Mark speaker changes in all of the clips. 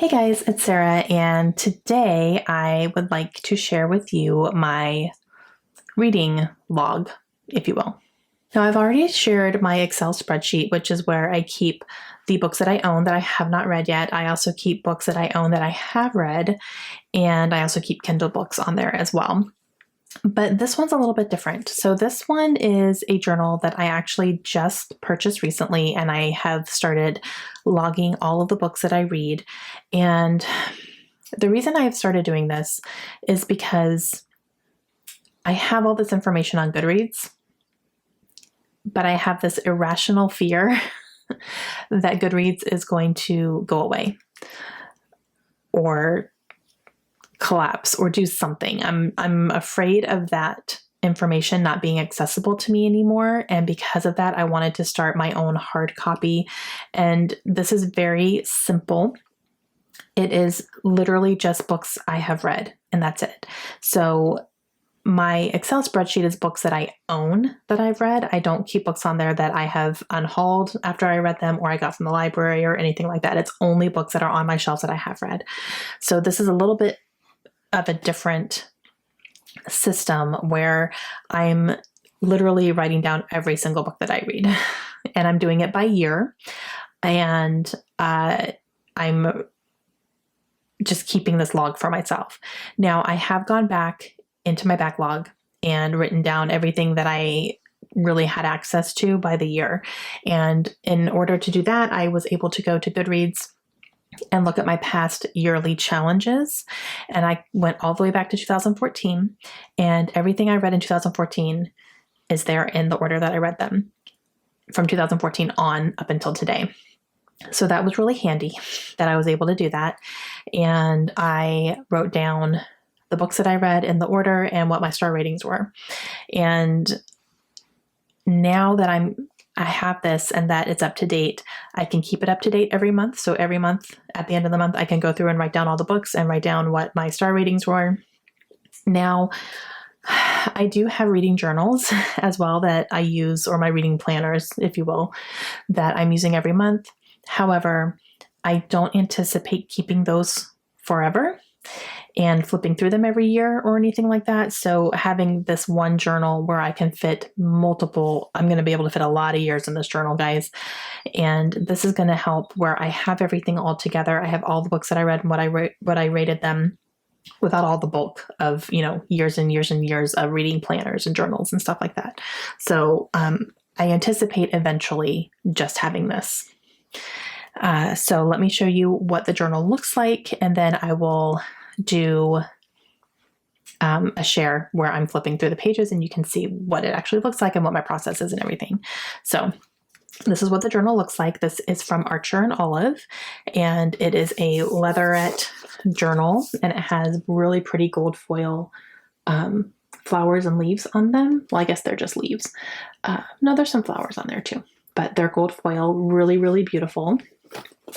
Speaker 1: Hey guys, it's Sarah, and today I would like to share with you my reading log, if you will. Now, I've already shared my Excel spreadsheet, which is where I keep the books that I own that I have not read yet. I also keep books that I own that I have read, and I also keep Kindle books on there as well. But this one's a little bit different. So this one is a journal that I actually just purchased recently, and I have started logging all of the books that I read. And the reason I have started doing this is because I have all this information on Goodreads, but I have this irrational fear that Goodreads is going to go away or collapse or do something. I'm afraid of that information not being accessible to me anymore, and because of that I wanted to start my own hard copy. And this is very simple. It is literally just books I have read, and that's it. So my Excel spreadsheet is books that I own that I've read. I don't keep books on there that I have unhauled after I read them or I got from the library or anything like that. It's only books that are on my shelves that I have read. So this is a little bit of a different system where I'm literally writing down every single book that I read, and I'm doing it by year, and I'm just keeping this log for myself. Now, I have gone back into my backlog and written down everything that I really had access to by the year. And in order to do that, I was able to go to Goodreads and look at my past yearly challenges. And I went all the way back to 2014, and everything I read in 2014 is there in the order that I read them from 2014 on up until today. So that was really handy that I was able to do that. And I wrote down the books that I read in the order and what my star ratings were. And now that I have this and that it's up to date, I can keep it up to date every month. So every month, at the end of the month, I can go through and write down all the books and write down what my star ratings were. Now, I do have reading journals as well that I use, or my reading planners, if you will, that I'm using every month. However, I don't anticipate keeping those forever and flipping through them every year or anything like that. So having this one journal where I can fit multiple, I'm going to be able to fit a lot of years in this journal, guys. And this is going to help where I have everything all together. I have all the books that I read and what I rated them, without all the bulk of, years and years and years of reading planners and journals and stuff like that. So I anticipate eventually just having this. So let me show you what the journal looks like, and then I will do a share where I'm flipping through the pages and you can see what it actually looks like and what my process is and everything. So this is what the journal looks like. This is from Archer and Olive, and it is a leatherette journal, and it has really pretty gold foil flowers and leaves on them. Well, I guess they're just leaves. No, there's some flowers on there too, but they're gold foil, really, really beautiful.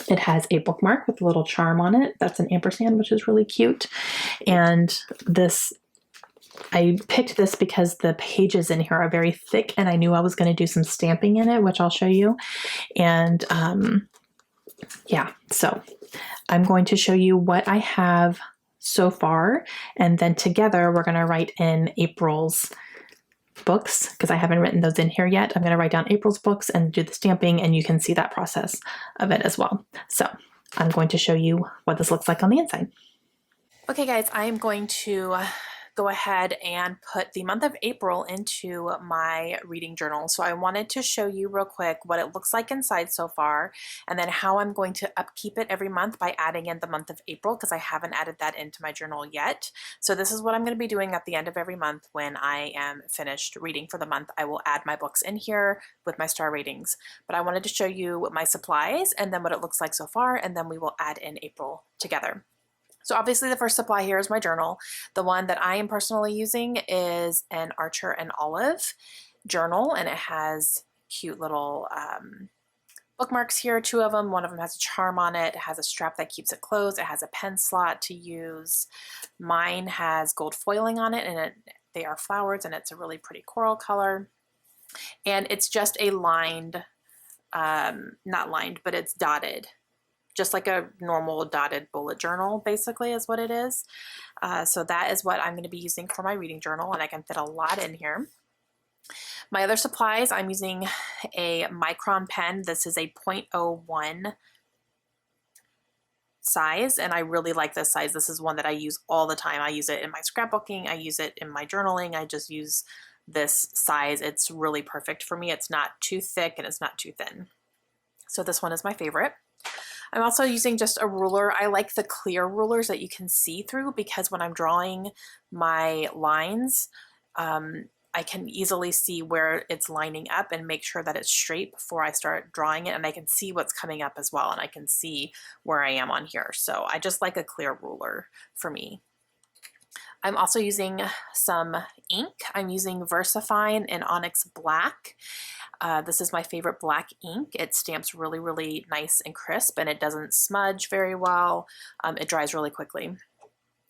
Speaker 1: It has a bookmark with a little charm on it. That's an ampersand, which is really cute. And I picked this because the pages in here are very thick, and I knew I was going to do some stamping in it, which I'll show you. And so I'm going to show you what I have so far, and then together we're going to write in April's books, because I haven't written those in here yet. I'm going to write down April's books and do the stamping, and you can see that process of it as well. So I'm going to show you what this looks like on the inside. Okay guys, I am going to go ahead and put the month of April into my reading journal. So I wanted to show you real quick what it looks like inside so far, and then how I'm going to upkeep it every month by adding in the month of April, because I haven't added that into my journal yet. So this is what I'm going to be doing at the end of every month. When I am finished reading for the month, I will add my books in here with my star ratings. But I wanted to show you my supplies and then what it looks like so far, and then we will add in April together. So obviously the first supply here is my journal. The one that I am personally using is an Archer and Olive journal, and it has cute little bookmarks here, 2 of them. One of them has a charm on it. It has a strap that keeps it closed. It has a pen slot to use. Mine has gold foiling on it, and they are flowers, and it's a really pretty coral color. And it's just a lined, not lined, but it's dotted just like a normal dotted bullet journal, basically, is what it is. So that is what I'm going to be using for my reading journal, and I can fit a lot in here. My other supplies, I'm using a Micron pen. This is a 0.01 size, and I really like this size. This is one that I use all the time. I use it in my scrapbooking, I use it in my journaling. I just use this size. It's really perfect for me. It's not too thick and it's not too thin. So this one is my favorite. I'm also using just a ruler. I like the clear rulers that you can see through, because when I'm drawing my lines, I can easily see where it's lining up and make sure that it's straight before I start drawing it, and I can see what's coming up as well, and I can see where I am on here. So I just like a clear ruler for me. I'm also using some ink. I'm using VersaFine in Onyx Black. This is my favorite black ink. It stamps really, really nice and crisp, and it doesn't smudge very well. It dries really quickly.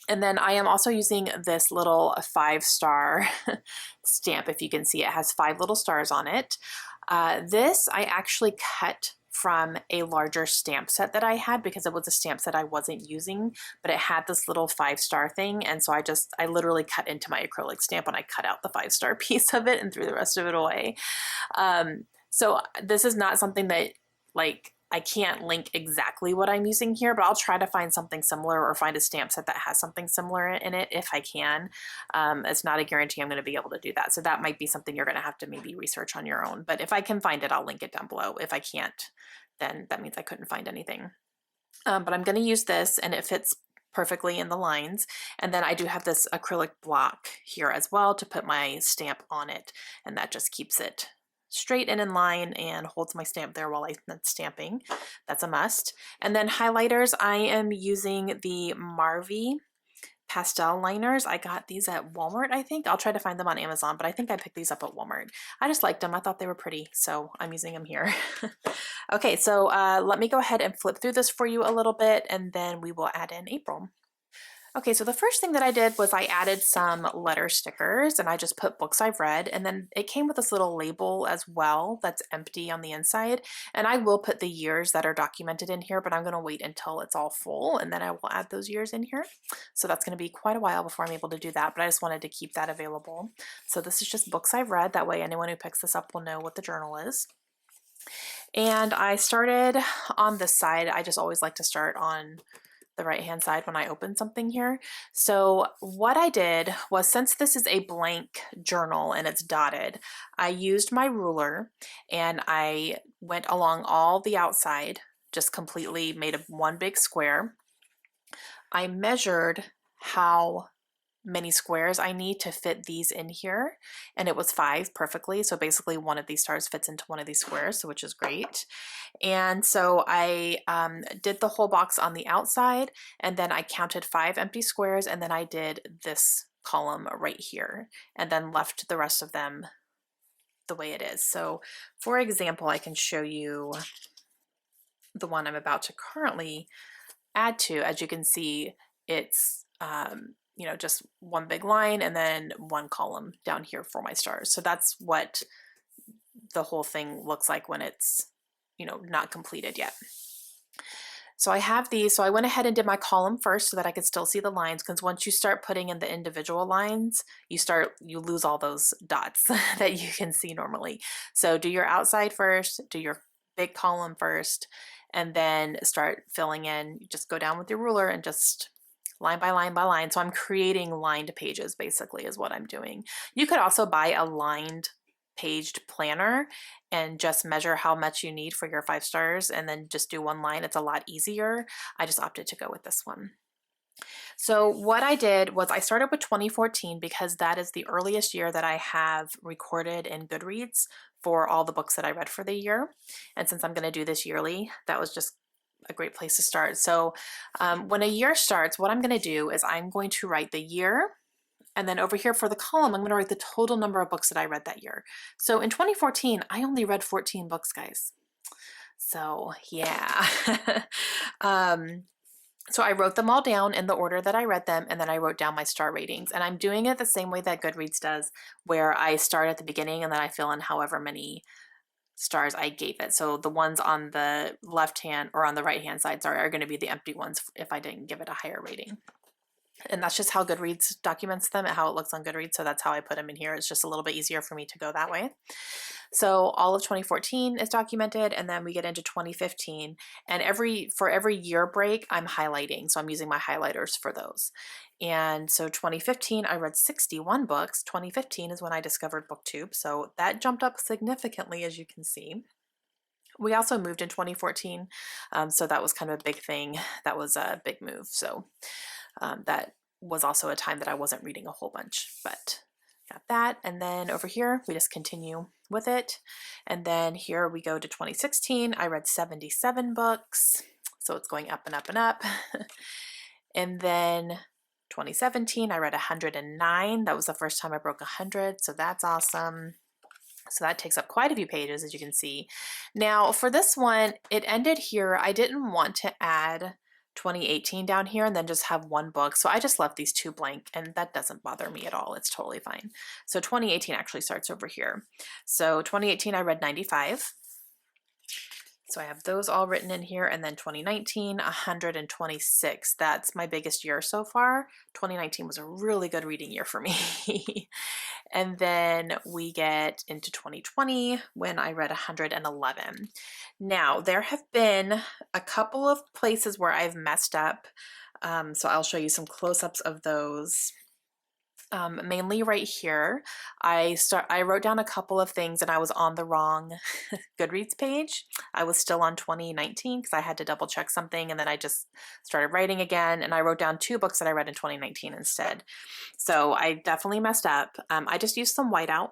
Speaker 1: And then I am also using this little 5-star stamp. If you can see, it has 5 little stars on it. This I actually cut from a larger stamp set that I had, because it was a stamp set I wasn't using, but it had this little 5-star thing. And so I literally cut into my acrylic stamp, and I cut out the 5-star piece of it and threw the rest of it away. So this is not something that, like, I can't link exactly what I'm using here, but I'll try to find something similar, or find a stamp set that has something similar in it if I can. It's not a guarantee I'm going to be able to do that. So that might be something you're going to have to maybe research on your own. But if I can find it, I'll link it down below. If I can't, then that means I couldn't find anything. But I'm going to use this, and it fits perfectly in the lines. And then I do have this acrylic block here as well to put my stamp on it, and that just keeps it straight and in line and holds my stamp there while I'm stamping. That's a must. And then highlighters, I am using the Marvy pastel liners. I got these at Walmart, I think. I'll try to find them on Amazon, but I think I picked these up at Walmart. I just liked them. I thought they were pretty, so I'm using them here. Okay, so let me go ahead and flip through this for you a little bit, and then we will add in April. Okay, so the first thing that I did was I added some letter stickers, and I just put books I've read, and then it came with this little label as well that's empty on the inside. And I will put the years that are documented in here, but I'm going to wait until it's all full, and then I will add those years in here. So that's going to be quite a while before I'm able to do that, but I just wanted to keep that available. So this is just books I've read. That way anyone who picks this up will know what the journal is. And I started on this side. I just always like to start on the right hand side when I open something here. So what I did was, since this is a blank journal and it's dotted, I used my ruler and I went along all the outside, just completely made one big square. I measured how many squares I need to fit these in here, and it was 5 perfectly. So basically one of these stars fits into one of these squares, which is great. And so I did the whole box on the outside, and then I counted 5 empty squares, and then I did this column right here, and then left the rest of them the way it is. So for example, I can show you the one I'm about to currently add to. As you can see, it's you know, just one big line and then one column down here for my stars. So that's what the whole thing looks like when it's, you know, not completed yet. So I have these. So I went ahead and did my column first so that I could still see the lines, because once you start putting in the individual lines, you lose all those dots that you can see normally. So do your outside first, do your big column first, and then start filling in. You just go down with your ruler and just line by line by line. So I'm creating lined pages, basically, is what I'm doing. You could also buy a lined paged planner and just measure how much you need for your 5 stars and then just do one line. It's a lot easier. I just opted to go with this one. So what I did was I started with 2014 because that is the earliest year that I have recorded in Goodreads for all the books that I read for the year. And since I'm going to do this yearly, that was just a great place to start. So when a year starts, what I'm going to do is I'm going to write the year, and then over here for the column, I'm going to write the total number of books that I read that year. So in 2014, I only read 14 books, guys. So yeah. So I wrote them all down in the order that I read them, and then I wrote down my star ratings. And I'm doing it the same way that Goodreads does, where I start at the beginning and then I fill in however many stars I gave it. So the ones on the left hand or on the right hand side, sorry, are going to be the empty ones if I didn't give it a higher rating. And that's just how Goodreads documents them and how it looks on Goodreads. So that's how I put them in here. It's just a little bit easier for me to go that way. So all of 2014 is documented, and then we get into 2015. And for every year break, I'm highlighting. So I'm using my highlighters for those. And so 2015, I read 61 books. 2015 is when I discovered BookTube. So that jumped up significantly, as you can see. We also moved in 2014. So that was kind of a big thing. That was a big move. So that was also a time that I wasn't reading a whole bunch, but got that. And then over here, we just continue with it. And then here we go to 2016. I read 77 books. So it's going up and up and up. And then 2017, I read 109. That was the first time I broke 100. So that's awesome. So that takes up quite a few pages, as you can see. Now for this one, it ended here. I didn't want to add 2018 down here and then just have one book. So I just left these two blank, and that doesn't bother me at all. It's totally fine. So 2018 actually starts over here. So 2018, I read 95. So I have those all written in here. And then 2019, 126. That's my biggest year so far. 2019 was a really good reading year for me. And then we get into 2020 when I read 111. Now, there have been a couple of places where I've messed up. So I'll show you some close-ups of those. Mainly right here. I wrote down a couple of things and I was on the wrong Goodreads page. I was still on 2019 because I had to double check something, and then I just started writing again, and I wrote down 2 books that I read in 2019 instead. So I definitely messed up. I just used some whiteout.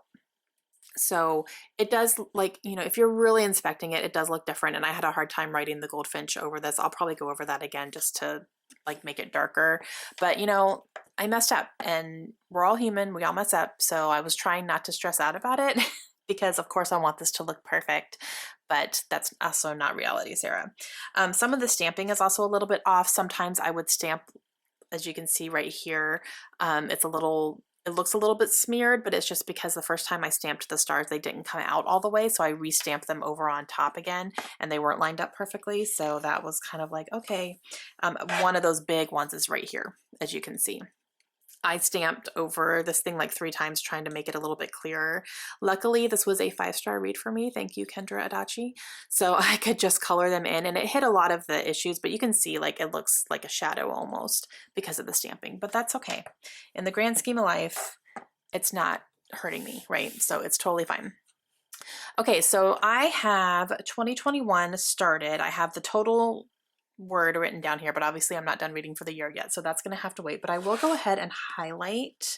Speaker 1: So it does, like, you know, if you're really inspecting it, it does look different. And I had a hard time writing the goldfinch over this. I'll probably go over that again just to like make it darker. But, you know, I messed up, and we're all human. We all mess up. So I was trying not to stress out about it because of course I want this to look perfect, but that's also not reality, Sarah. Some of the stamping is also a little bit off. Sometimes I would stamp, as you can see right here. It looks a little bit smeared, but it's just because the first time I stamped the stars, they didn't come out all the way. So I re-stamped them over on top again, and they weren't lined up perfectly. So that was kind of like, okay. One of those big ones is right here, as you can see. I stamped over this thing like 3 times trying to make it a little bit clearer. Luckily, this was a 5-star read for me. Thank you, Kendra Adachi. So I could just color them in, and it hit a lot of the issues, but you can see like it looks like a shadow almost because of the stamping, but that's okay. In the grand scheme of life, it's not hurting me, right? So it's totally fine. Okay, so I have 2021 started. I have the total word written down here, but obviously I'm not done reading for the year yet, so that's going to have to wait. But I will go ahead and highlight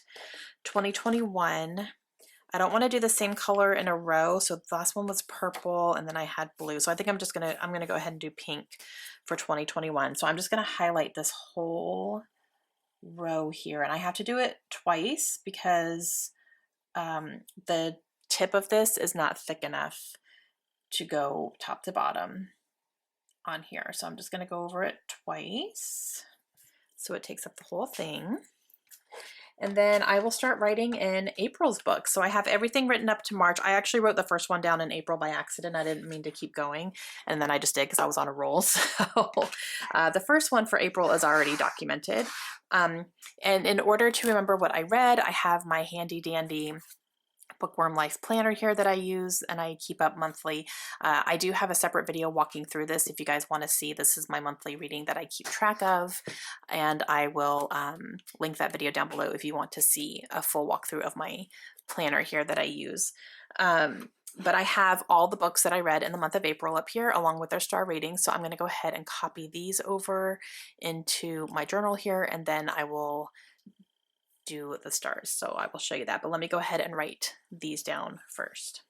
Speaker 1: 2021. I don't want to do the same color in a row. So the last one was purple, and then I had blue. So I think I'm going to go ahead and do pink for 2021. So I'm just going to highlight this whole row here, and I have to do it twice because the tip of this is not thick enough to go top to bottom on here. So I'm just going to go over it twice so it takes up the whole thing. And then I will start writing in April's book. So I have everything written up to March. I actually wrote the first one down in April by accident. I didn't mean to keep going, and then I just did because I was on a roll. So the first one for April is already documented. And in order to remember what I read, I have my handy dandy Bookworm Life Planner here that I use and I keep up monthly. I do have a separate video walking through this if you guys want to see. This is my monthly reading that I keep track of, and I will link that video down below if you want to see a full walkthrough of my planner here that I use. But I have all the books that I read in the month of April up here along with their star ratings. So I'm going to go ahead and copy these over into my journal here, and then I will do the stars. So I will show you that, but let me go ahead and write these down first.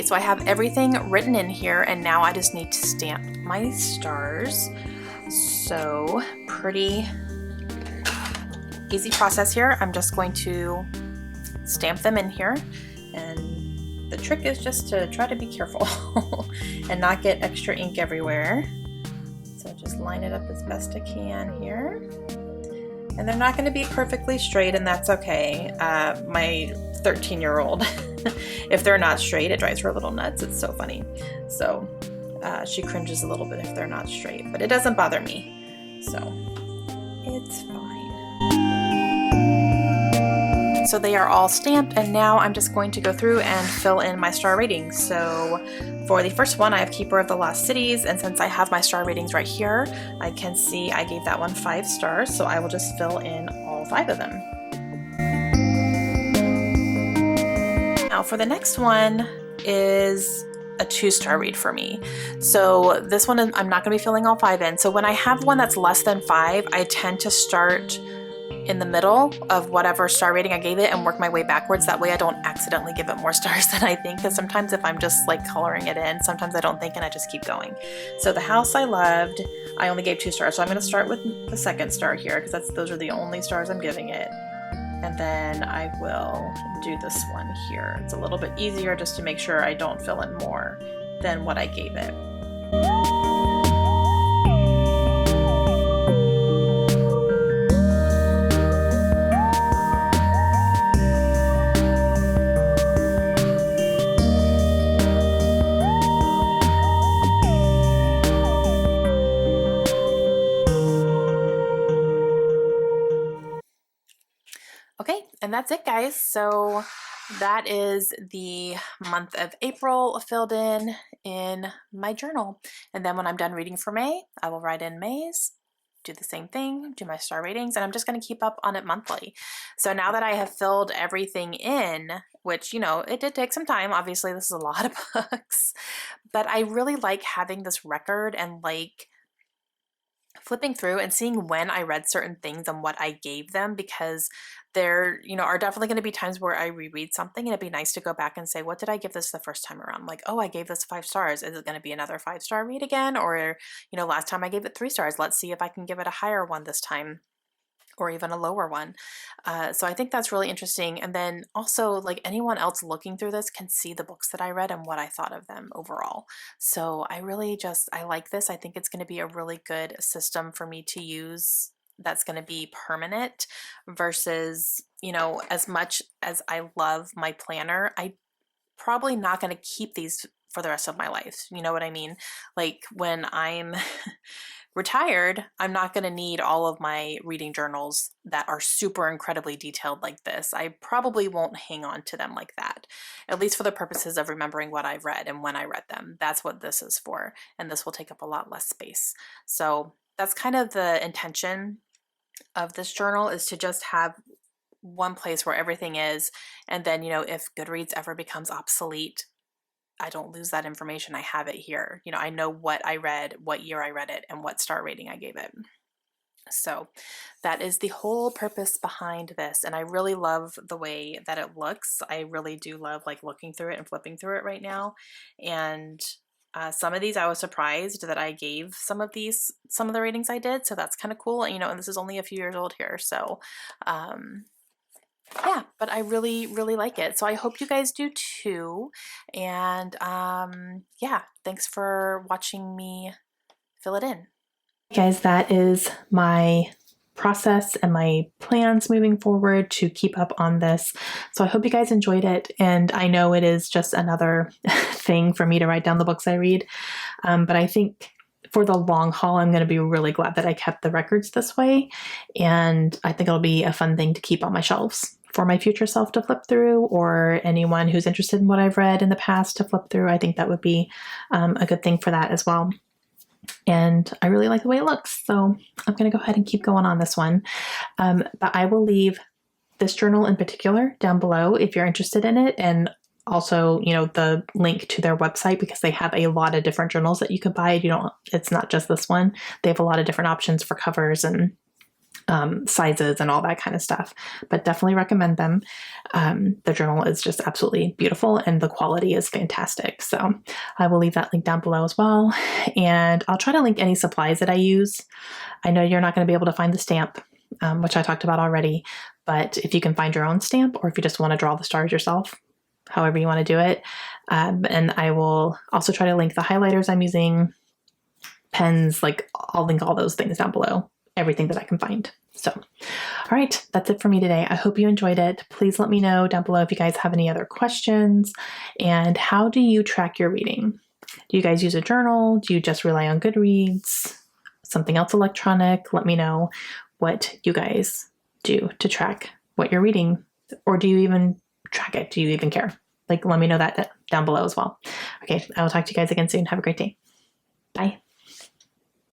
Speaker 1: so I have everything written in here, and now I just need to stamp my stars. So pretty easy process here. I'm just going to stamp them in here, and the trick is just to try to be careful and not get extra ink everywhere. So just line it up as best I can here. And they're not going to be perfectly straight, and that's okay. My 13-year-old, if they're not straight, it drives her a little nuts. It's so funny. So she cringes a little bit if they're not straight, but it doesn't bother me. So it's fine. So they are all stamped, and now I'm just going to go through and fill in my star ratings. So for the first one, I have Keeper of the Lost Cities, and since I have my star ratings right here, I can see I gave that one 5 stars, so I will just fill in all 5 of them. Now for the next one is a 2-star read for me. So this one, I'm not going to be filling all 5 in. So when I have one that's less than 5, I tend to start in the middle of whatever star rating I gave it and work my way backwards. That way I don't accidentally give it more stars than I think, because sometimes if I'm just like coloring it in, sometimes I don't think and I just keep going. So The House I Loved, I only gave 2 stars. So I'm going to start with the 2nd star here, because those are the only stars I'm giving it. And then I will do this one here. It's a little bit easier just to make sure I don't fill in more than what I gave it. Okay, and that's it, guys. So that is the month of April filled in my journal. And then when I'm done reading for May, I will write in May's, do the same thing, do my star ratings, and I'm just going to keep up on it monthly. So now that I have filled everything in, which, you know, it did take some time. Obviously, this is a lot of books, but I really like having this record and like flipping through and seeing when I read certain things and what I gave them, because there, you know, are definitely going to be times where I reread something, and it'd be nice to go back and say, what did I give this the first time around? Like, oh, I gave this 5 stars. Is it going to be another 5-star read again? Or, you know, last time I gave it 3 stars. Let's see if I can give it a higher one this time, or even a lower one. So I think that's really interesting. And then also, like, anyone else looking through this can see the books that I read and what I thought of them overall. So I really I like this. I think it's going to be a really good system for me to use that's going to be permanent versus, you know, as much as I love my planner, I probably not going to keep these for the rest of my life. You know what I mean? Like when I'm retired, I'm not going to need all of my reading journals that are super incredibly detailed like this. I probably won't hang on to them like that, at least for the purposes of remembering what I've read and when I read them. That's what this is for, and this will take up a lot less space. So that's kind of the intention of this journal, is to just have one place where everything is, and then, you know, if Goodreads ever becomes obsolete, I don't lose that information. I have it here. You know, I know what I read, what year I read it, and what star rating I gave it. So that is the whole purpose behind this. And I really love the way that it looks. I really do love like looking through it and flipping through it right now. And some of these I was surprised that I gave some of the ratings I did. So that's kind of cool. You know, and this is only a few years old here. So, yeah, but I really, really like it. So I hope you guys do too. And yeah, thanks for watching me fill it in. Guys, that is my process and my plans moving forward to keep up on this. So I hope you guys enjoyed it. And I know it is just another thing for me to write down the books I read. But I think for the long haul, I'm going to be really glad that I kept the records this way. And I think it'll be a fun thing to keep on my shelves for my future self to flip through, or anyone who's interested in what I've read in the past to flip through. I think that would be a good thing for that as well. And I really like the way it looks. So I'm going to go ahead and keep going on this one. But I will leave this journal in particular down below if you're interested in it. And also, you know, the link to their website, because they have a lot of different journals that you could buy. It's not just this one. They have a lot of different options for covers and sizes and all that kind of stuff, but definitely recommend them. The journal is just absolutely beautiful and the quality is fantastic. So I will leave that link down below as well. And I'll try to link any supplies that I use. I know you're not going to be able to find the stamp, which I talked about already, but if you can find your own stamp, or if you just want to draw the stars yourself, however you want to do it. And I will also try to link the highlighters I'm using, pens, like I'll link all those things down below, everything that I can find. So, all right, that's it for me today. I hope you enjoyed it. Please let me know down below if you guys have any other questions. And how do you track your reading? Do you guys use a journal? Do you just rely on Goodreads? Something else electronic? Let me know what you guys do to track what you're reading. Or do you even track it? Do you even care? Like, let me know that down below as well. Okay, I will talk to you guys again soon. Have a great day. Bye.